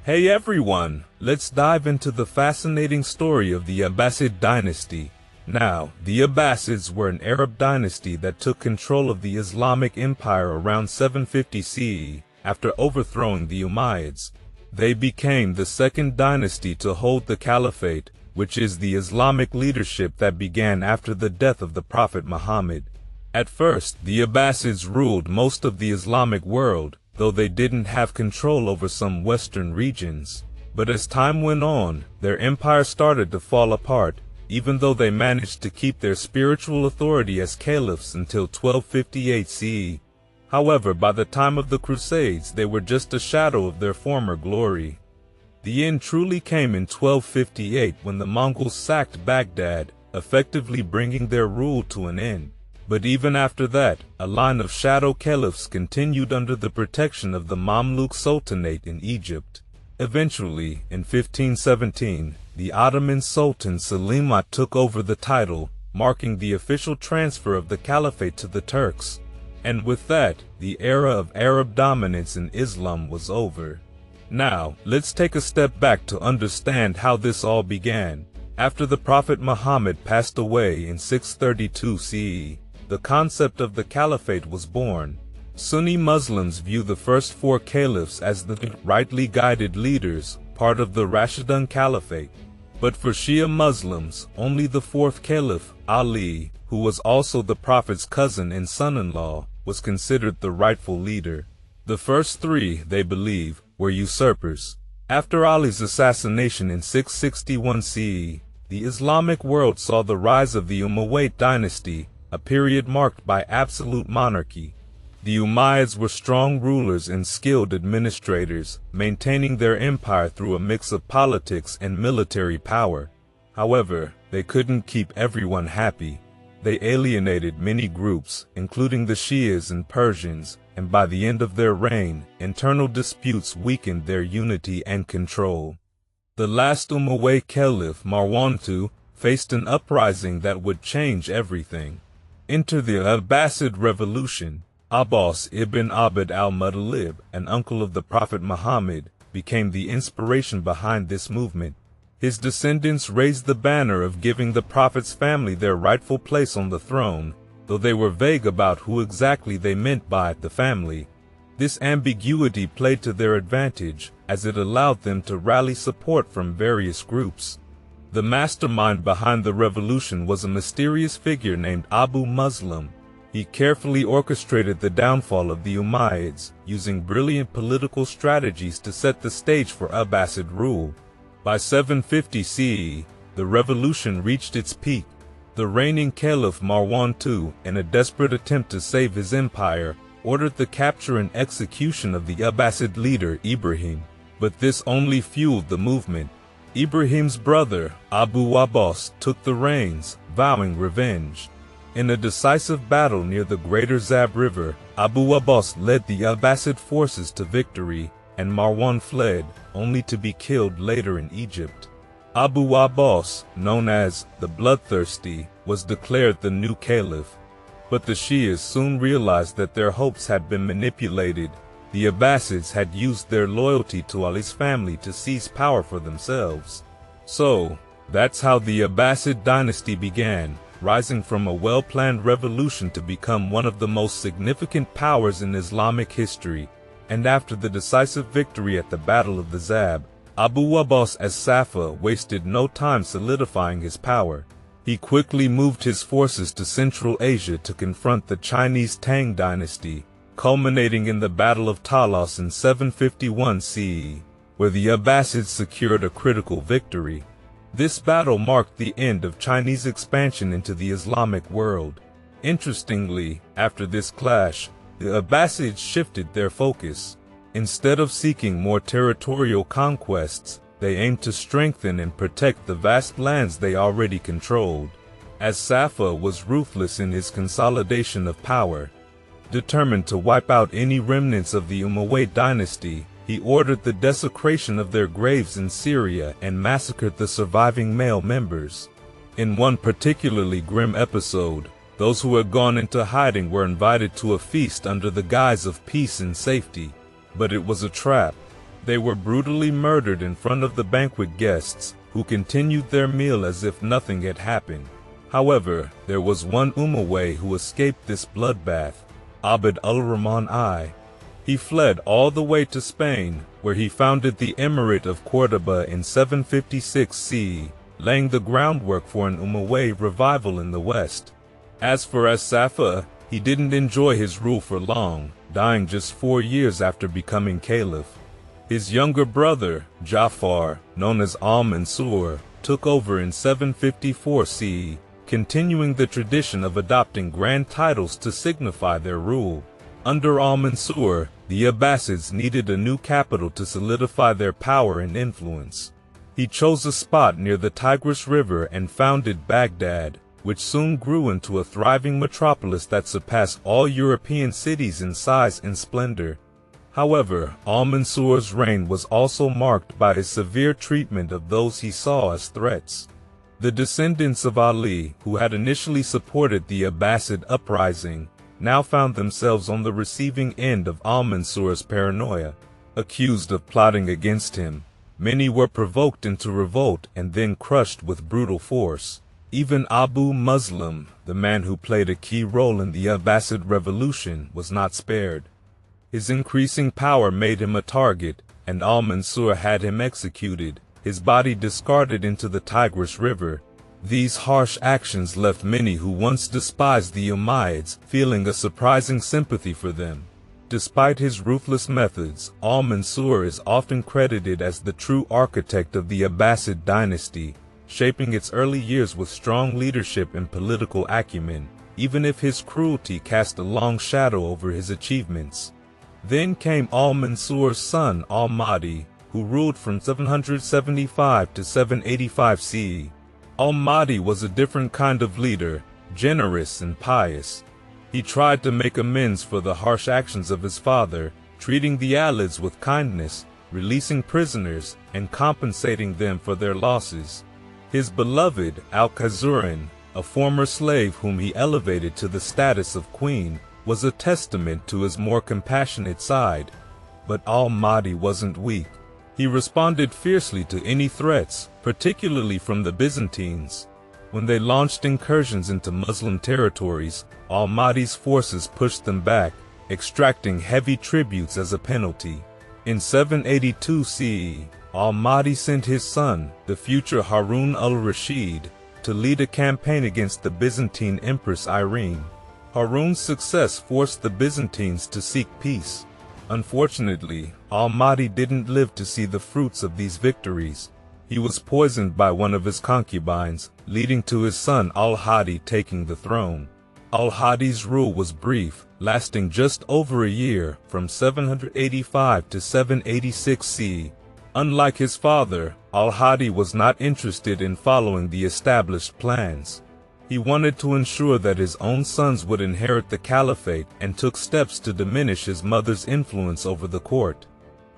Hey everyone, let's dive into the fascinating story of the Abbasid dynasty. Now, the Abbasids were an Arab dynasty that took control of the Islamic Empire around 750 CE, after overthrowing the Umayyads. They became the second dynasty to hold the Caliphate, which is the Islamic leadership that began after the death of the Prophet Muhammad. At first, the Abbasids ruled most of the Islamic world, though they didn't have control over some western regions. But as time went on, their empire started to fall apart, even though they managed to keep their spiritual authority as caliphs until 1258 CE. However, by the time of the Crusades, they were just a shadow of their former glory. The end truly came in 1258 when the Mongols sacked Baghdad, effectively bringing their rule to an end. But even after that, a line of shadow caliphs continued under the protection of the Mamluk Sultanate in Egypt. Eventually, in 1517, the Ottoman Sultan Selimut took over the title, marking the official transfer of the caliphate to the Turks. And with that, the era of Arab dominance in Islam was over. Now, let's take a step back to understand how this all began. After the Prophet Muhammad passed away in 632 CE, the concept of the caliphate was born. Sunni Muslims view the first four caliphs as the rightly guided leaders, part of the Rashidun Caliphate. But for Shia Muslims, only the fourth caliph, Ali, who was also the Prophet's cousin and son-in-law, was considered the rightful leader. The first three, they believe, were usurpers. After Ali's assassination in 661 CE, the Islamic world saw the rise of the Umayyad dynasty, a period marked by absolute monarchy. The Umayyads were strong rulers and skilled administrators, maintaining their empire through a mix of politics and military power. However, they couldn't keep everyone happy. They alienated many groups, including the Shias and Persians, and by the end of their reign, internal disputes weakened their unity and control. The last Umayyad caliph, Marwan II, faced an uprising that would change everything. Enter the Abbasid Revolution. Abbas ibn Abd al-Muttalib, an uncle of the Prophet Muhammad, became the inspiration behind this movement. His descendants raised the banner of giving the Prophet's family their rightful place on the throne, though they were vague about who exactly they meant by the family. This ambiguity played to their advantage, as it allowed them to rally support from various groups. The mastermind behind the revolution was a mysterious figure named Abu Muslim. He carefully orchestrated the downfall of the Umayyads, using brilliant political strategies to set the stage for Abbasid rule. By 750 CE, the revolution reached its peak. The reigning caliph Marwan II, in a desperate attempt to save his empire, ordered the capture and execution of the Abbasid leader Ibrahim. But this only fueled the movement. Ibrahim's brother, Abu Abbas, took the reins, vowing revenge. In a decisive battle near the Greater Zab River, Abu Abbas led the Abbasid forces to victory, and Marwan fled, only to be killed later in Egypt. Abu Abbas, known as the Bloodthirsty, was declared the new caliph. But the Shias soon realized that their hopes had been manipulated. The Abbasids had used their loyalty to Ali's family to seize power for themselves. So, that's how the Abbasid dynasty began, rising from a well-planned revolution to become one of the most significant powers in Islamic history. And after the decisive victory at the Battle of the Zab, Abu Abbas as-Safa wasted no time solidifying his power. He quickly moved his forces to Central Asia to confront the Chinese Tang dynasty, culminating in the Battle of Talas in 751 CE, where the Abbasids secured a critical victory. This battle marked the end of Chinese expansion into the Islamic world. Interestingly, after this clash, the Abbasids shifted their focus. Instead of seeking more territorial conquests, they aimed to strengthen and protect the vast lands they already controlled. As-Safa was ruthless in his consolidation of power. Determined to wipe out any remnants of the Umayyad dynasty, he ordered the desecration of their graves in Syria and massacred the surviving male members. In one particularly grim episode, those who had gone into hiding were invited to a feast under the guise of peace and safety. But it was a trap. They were brutally murdered in front of the banquet guests, who continued their meal as if nothing had happened. However, there was one Umayyad who escaped this bloodbath, Abd al-Rahman I. He fled all the way to Spain, where he founded the Emirate of Córdoba in 756 CE, laying the groundwork for an Umayyad revival in the west. As for as-Saffah, he didn't enjoy his rule for long, dying just 4 years after becoming caliph. His younger brother, Ja'far, known as al-Mansur, took over in 754 CE, continuing the tradition of adopting grand titles to signify their rule. Under al-Mansur, the Abbasids needed a new capital to solidify their power and influence. He chose a spot near the Tigris River and founded Baghdad, which soon grew into a thriving metropolis that surpassed all European cities in size and splendor. However, al-Mansur's reign was also marked by his severe treatment of those he saw as threats. The descendants of Ali, who had initially supported the Abbasid uprising, now found themselves on the receiving end of al-Mansur's paranoia. Accused of plotting against him, many were provoked into revolt and then crushed with brutal force. Even Abu Muslim, the man who played a key role in the Abbasid revolution, was not spared. His increasing power made him a target, and al-Mansur had him executed, his body discarded into the Tigris River. These harsh actions left many who once despised the Umayyads feeling a surprising sympathy for them. Despite his ruthless methods, al-Mansur is often credited as the true architect of the Abbasid dynasty, shaping its early years with strong leadership and political acumen, even if his cruelty cast a long shadow over his achievements. Then came al-Mansur's son al-Mahdi, who ruled from 775 to 785 CE. Al-Mahdi was a different kind of leader, generous and pious. He tried to make amends for the harsh actions of his father, treating the Alids with kindness, releasing prisoners, and compensating them for their losses. His beloved Al-Khazurin, a former slave whom he elevated to the status of queen, was a testament to his more compassionate side. But al-Mahdi wasn't weak. He responded fiercely to any threats, particularly from the Byzantines. When they launched incursions into Muslim territories, al-Mahdi's forces pushed them back, extracting heavy tributes as a penalty. In 782 CE, al-Mahdi sent his son, the future Harun al-Rashid, to lead a campaign against the Byzantine Empress Irene. Harun's success forced the Byzantines to seek peace. Unfortunately, al-Mahdi didn't live to see the fruits of these victories. He was poisoned by one of his concubines, leading to his son al-Hadi taking the throne. Al-Hadi's rule was brief, lasting just over a year, from 785 to 786 CE. Unlike his father, al-Hadi was not interested in following the established plans. He wanted to ensure that his own sons would inherit the caliphate and took steps to diminish his mother's influence over the court.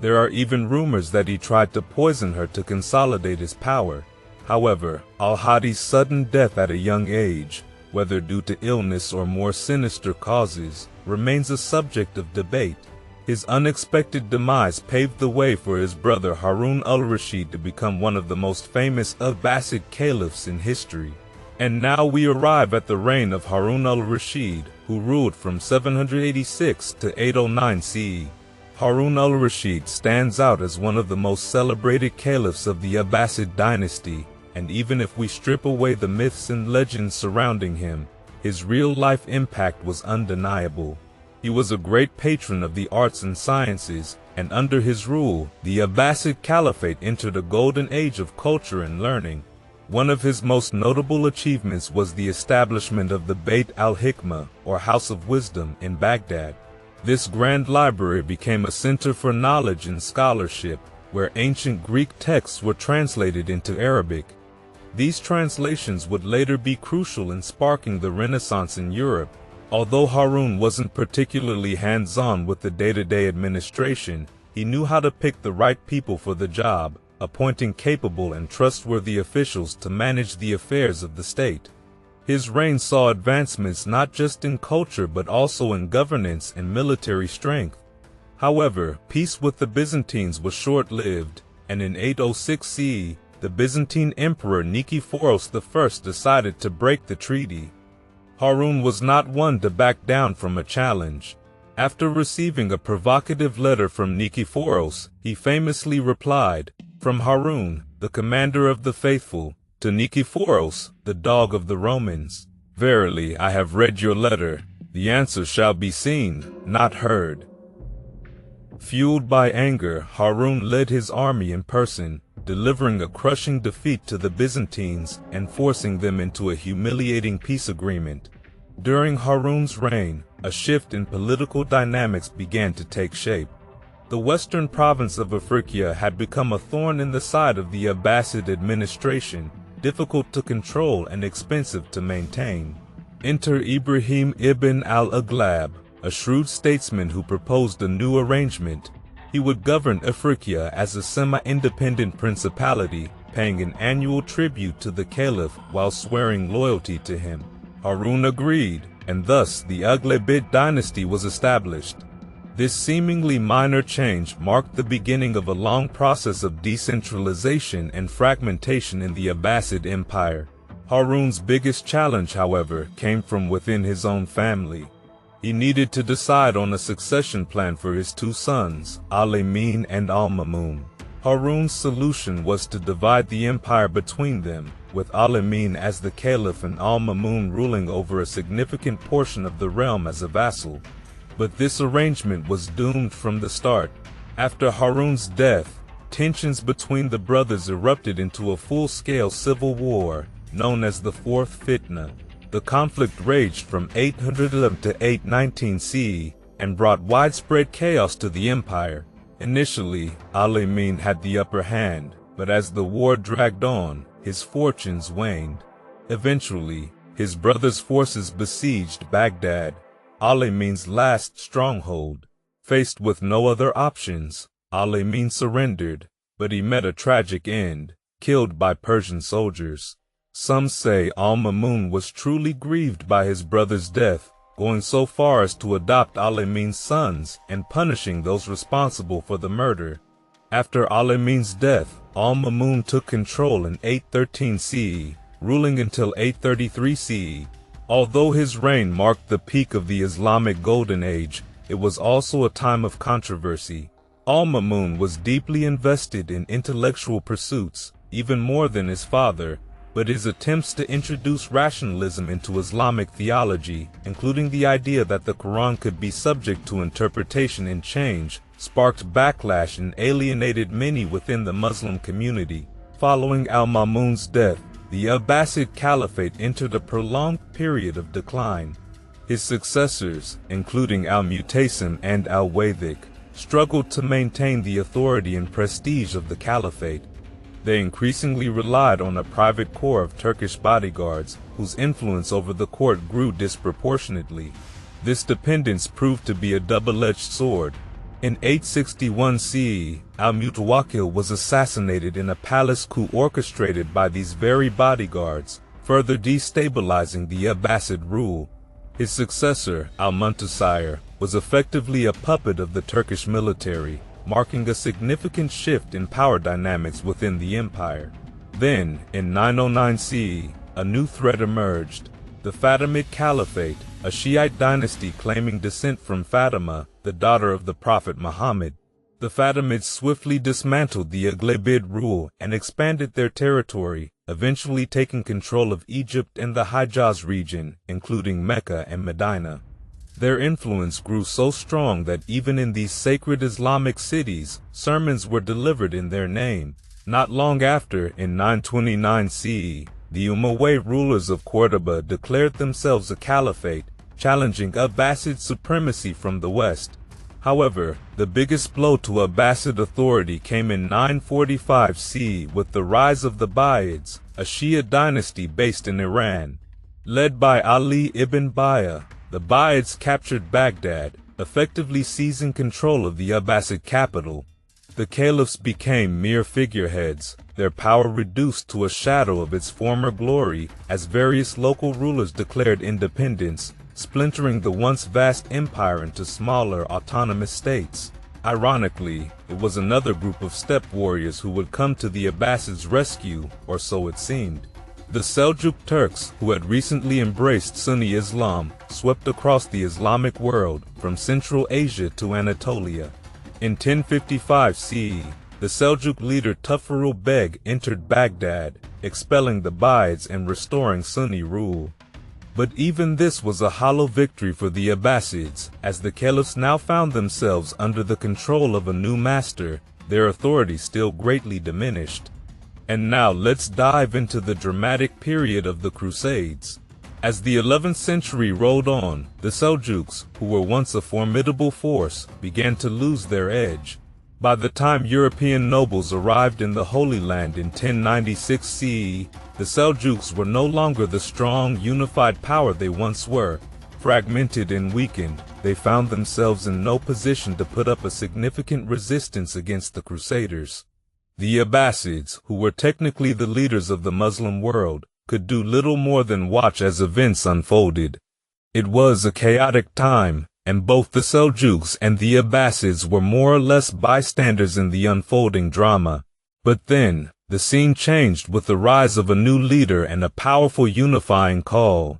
There are even rumors that he tried to poison her to consolidate his power. However, al-Hadi's sudden death at a young age, whether due to illness or more sinister causes, remains a subject of debate. His unexpected demise paved the way for his brother Harun al-Rashid to become one of the most famous Abbasid caliphs in history. And now we arrive at the reign of Harun al-Rashid, who ruled from 786 to 809 CE. Harun al-Rashid stands out as one of the most celebrated caliphs of the Abbasid dynasty, and even if we strip away the myths and legends surrounding him, his real-life impact was undeniable. He was a great patron of the arts and sciences, and under his rule, the Abbasid Caliphate entered a golden age of culture and learning. One of his most notable achievements was the establishment of the Bayt al-Hikmah, or House of Wisdom, in Baghdad. This grand library became a center for knowledge and scholarship, where ancient Greek texts were translated into Arabic. These translations would later be crucial in sparking the Renaissance in Europe. Although Harun wasn't particularly hands-on with the day-to-day administration, he knew how to pick the right people for the job, appointing capable and trustworthy officials to manage the affairs of the state. His reign saw advancements not just in culture but also in governance and military strength. However, peace with the Byzantines was short-lived, and in 806 CE, the Byzantine Emperor Nikephoros I decided to break the treaty. Harun was not one to back down from a challenge. After receiving a provocative letter from Nikephoros, he famously replied, "From Harun, the commander of the faithful, to Nikephoros, the dog of the Romans. Verily, I have read your letter. The answer shall be seen, not heard." Fueled by anger, Harun led his army in person, delivering a crushing defeat to the Byzantines and forcing them into a humiliating peace agreement. During Harun's reign, a shift in political dynamics began to take shape. The western province of Africa had become a thorn in the side of the Abbasid administration, difficult to control and expensive to maintain. Enter Ibrahim ibn al-Aghlab, a shrewd statesman who proposed a new arrangement. He would govern Africa as a semi-independent principality, paying an annual tribute to the caliph while swearing loyalty to him. Harun agreed, and thus the Abbasid dynasty was established. This seemingly minor change marked the beginning of a long process of decentralization and fragmentation in the Abbasid Empire. Harun's biggest challenge, however, came from within his own family. He needed to decide on a succession plan for his two sons, al-Amin and al-Mamun. Harun's solution was to divide the empire between them, with al-Amin as the caliph and al-Mamun ruling over a significant portion of the realm as a vassal. But this arrangement was doomed from the start. After Harun's death, tensions between the brothers erupted into a full-scale civil war, known as the Fourth Fitna. The conflict raged from 811 to 819 CE and brought widespread chaos to the empire. Initially, al-Amin had the upper hand, but as the war dragged on, his fortunes waned. Eventually, his brother's forces besieged Baghdad, al-Amin's last stronghold. Faced with no other options, al-Amin surrendered, but he met a tragic end, killed by Persian soldiers. Some say al-Mamun was truly grieved by his brother's death, going so far as to adopt al-Amin's sons and punishing those responsible for the murder. After al-Amin's death, al-Mamun took control in 813 CE, ruling until 833 CE. Although his reign marked the peak of the Islamic Golden Age, it was also a time of controversy. Al-Mamun was deeply invested in intellectual pursuits, even more than his father, but his attempts to introduce rationalism into Islamic theology, including the idea that the Quran could be subject to interpretation and change, sparked backlash and alienated many within the Muslim community. Following al-Mamun's death, the Abbasid Caliphate entered a prolonged period of decline. His successors, including al-Mutasim and al-Wathiq, struggled to maintain the authority and prestige of the Caliphate. They increasingly relied on a private corps of Turkish bodyguards, whose influence over the court grew disproportionately. This dependence proved to be a double-edged sword. In 861 CE, al-Mutawakkil was assassinated in a palace coup orchestrated by these very bodyguards, further destabilizing the Abbasid rule. His successor, al-Muntasir, was effectively a puppet of the Turkish military, marking a significant shift in power dynamics within the empire. Then, in 909 CE, a new threat emerged: the Fatimid Caliphate, a Shiite dynasty claiming descent from Fatima, the daughter of the Prophet Muhammad. The Fatimids swiftly dismantled the Abbasid rule and expanded their territory, eventually taking control of Egypt and the Hijaz region, including Mecca and Medina. Their influence grew so strong that even in these sacred Islamic cities, sermons were delivered in their name. Not long after, in 929 CE, the Umayyad rulers of Cordoba declared themselves a caliphate, challenging Abbasid supremacy from the west. However, the biggest blow to Abbasid authority came in 945 CE with the rise of the Buyids, a Shia dynasty based in Iran. Led by Ali ibn Baya, the Buyids captured Baghdad, effectively seizing control of the Abbasid capital. The caliphs became mere figureheads, their power reduced to a shadow of its former glory as various local rulers declared independence, splintering the once vast empire into smaller autonomous states. Ironically, it was another group of steppe warriors who would come to the Abbasids' rescue, or so it seemed. The Seljuk Turks, who had recently embraced Sunni Islam, swept across the Islamic world from Central Asia to Anatolia. In 1055 CE, the Seljuk leader Tughfurul Beg entered Baghdad, expelling the Abbasids and restoring Sunni rule. But even this was a hollow victory for the Abbasids, as the caliphs now found themselves under the control of a new master, their authority still greatly diminished. And now let's dive into the dramatic period of the Crusades. As the 11th century rolled on, the Seljuks, who were once a formidable force, began to lose their edge. By the time European nobles arrived in the Holy Land in 1096 CE, the Seljuks were no longer the strong, unified power they once were. Fragmented and weakened, they found themselves in no position to put up a significant resistance against the Crusaders. The Abbasids, who were technically the leaders of the Muslim world, could do little more than watch as events unfolded. It was a chaotic time, and both the Seljuks and the Abbasids were more or less bystanders in the unfolding drama. But then, the scene changed with the rise of a new leader and a powerful unifying call.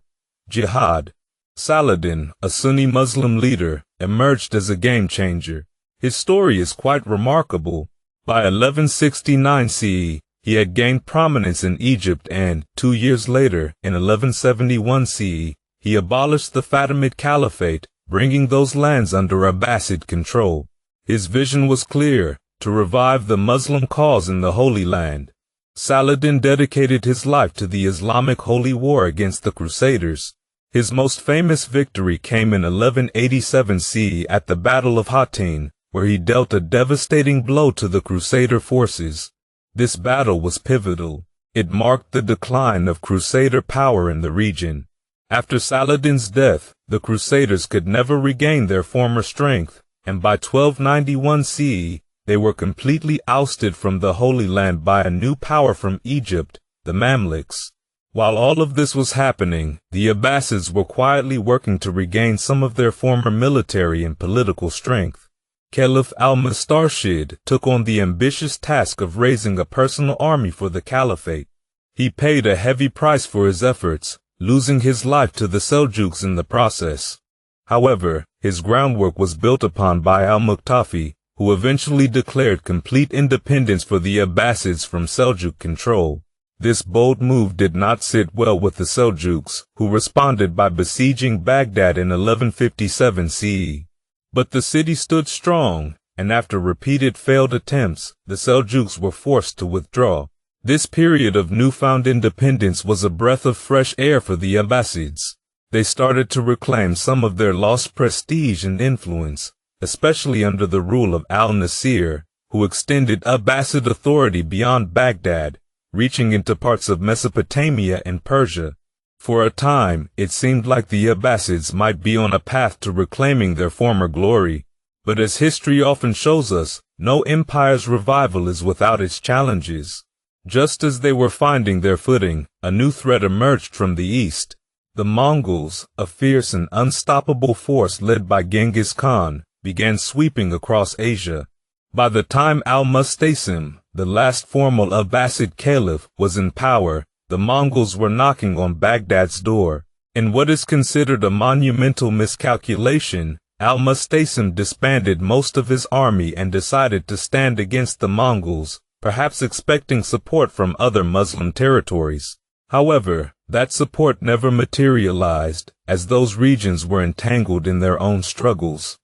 Jihad. Saladin, a Sunni Muslim leader, emerged as a game-changer. His story is quite remarkable. By 1169 CE, he had gained prominence in Egypt and, 2 years later, in 1171 CE, he abolished the Abbasid Caliphate, bringing those lands under Abbasid control. His vision was clear: to revive the Muslim cause in the Holy Land. Saladin dedicated his life to the Islamic holy war against the Crusaders. His most famous victory came in 1187 CE at the Battle of Hattin, where he dealt a devastating blow to the Crusader forces. This battle was pivotal. It marked the decline of Crusader power in the region. After Saladin's death, the Crusaders could never regain their former strength, and by 1291 CE, they were completely ousted from the Holy Land by a new power from Egypt, the Mamluks. While all of this was happening, the Abbasids were quietly working to regain some of their former military and political strength. Caliph al-Rashid took on the ambitious task of raising a personal army for the Caliphate. He paid a heavy price for his efforts, losing his life to the Seljuks in the process. However, his groundwork was built upon by al-Muqtafi, who eventually declared complete independence for the Abbasids from Seljuk control. This bold move did not sit well with the Seljuks, who responded by besieging Baghdad in 1157 CE. But the city stood strong, and after repeated failed attempts, the Seljuks were forced to withdraw. This period of newfound independence was a breath of fresh air for the Abbasids. They started to reclaim some of their lost prestige and influence, especially under the rule of al-Nasir, who extended Abbasid authority beyond Baghdad, reaching into parts of Mesopotamia and Persia. For a time, it seemed like the Abbasids might be on a path to reclaiming their former glory. But as history often shows us, no empire's revival is without its challenges. Just as they were finding their footing, a new threat emerged from the east. The Mongols, a fierce and unstoppable force led by Genghis Khan, began sweeping across Asia. By the time al-Musta'sim, the last formal Abbasid Caliph, was in power, the Mongols were knocking on Baghdad's door. In what is considered a monumental miscalculation, al-Musta'sim disbanded most of his army and decided to stand against the Mongols, perhaps expecting support from other Muslim territories. However, that support never materialized, as those regions were entangled in their own struggles.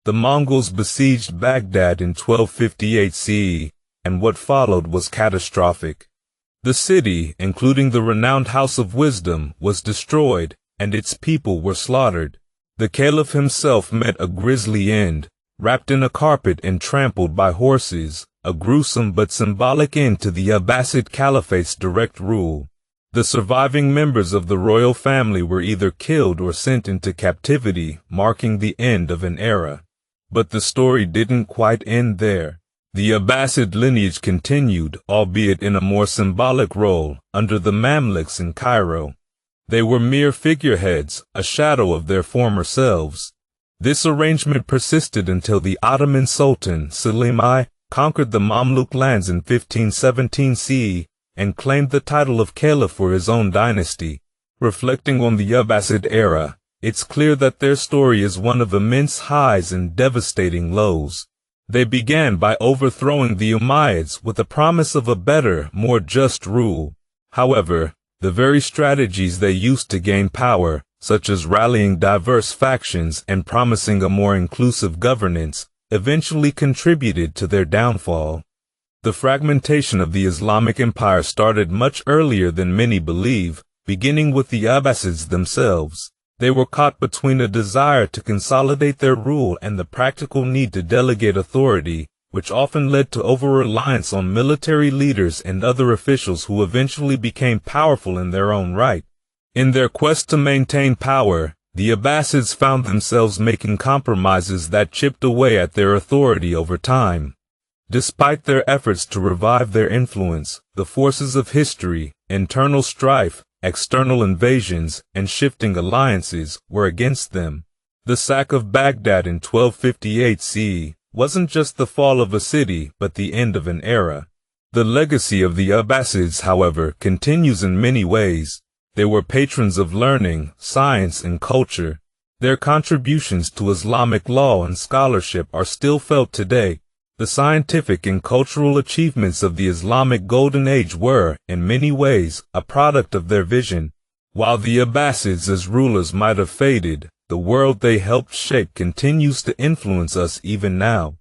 The Mongols besieged Baghdad in 1258 CE, and what followed was catastrophic. The city, including the renowned House of Wisdom, was destroyed, and its people were slaughtered. The Caliph himself met a grisly end, wrapped in a carpet and trampled by horses, a gruesome but symbolic end to the Abbasid Caliphate's direct rule. The surviving members of the royal family were either killed or sent into captivity, marking the end of an era. But the story didn't quite end there. The Abbasid lineage continued, albeit in a more symbolic role, under the Mamluks in Cairo. They were mere figureheads, a shadow of their former selves. This arrangement persisted until the Ottoman Sultan Selim I conquered the Mamluk lands in 1517 CE and claimed the title of Caliph for his own dynasty. Reflecting on the Abbasid era, it's clear that their story is one of immense highs and devastating lows. They began by overthrowing the Umayyads with the promise of a better, more just rule. However, the very strategies they used to gain power, such as rallying diverse factions and promising a more inclusive governance, eventually contributed to their downfall. The fragmentation of the Islamic Empire started much earlier than many believe, beginning with the Abbasids themselves. They were caught between a desire to consolidate their rule and the practical need to delegate authority, which often led to over-reliance on military leaders and other officials who eventually became powerful in their own right. In their quest to maintain power, the Abbasids found themselves making compromises that chipped away at their authority over time. Despite their efforts to revive their influence, the forces of history, internal strife, external invasions, and shifting alliances were against them. The Sack of Baghdad in 1258 CE wasn't just the fall of a city but the end of an era. The legacy of the Abbasids, however, continues in many ways. They were patrons of learning, science, and culture. Their contributions to Islamic law and scholarship are still felt today. The scientific and cultural achievements of the Islamic Golden Age were, in many ways, a product of their vision. While the Abbasids as rulers might have faded, the world they helped shape continues to influence us even now.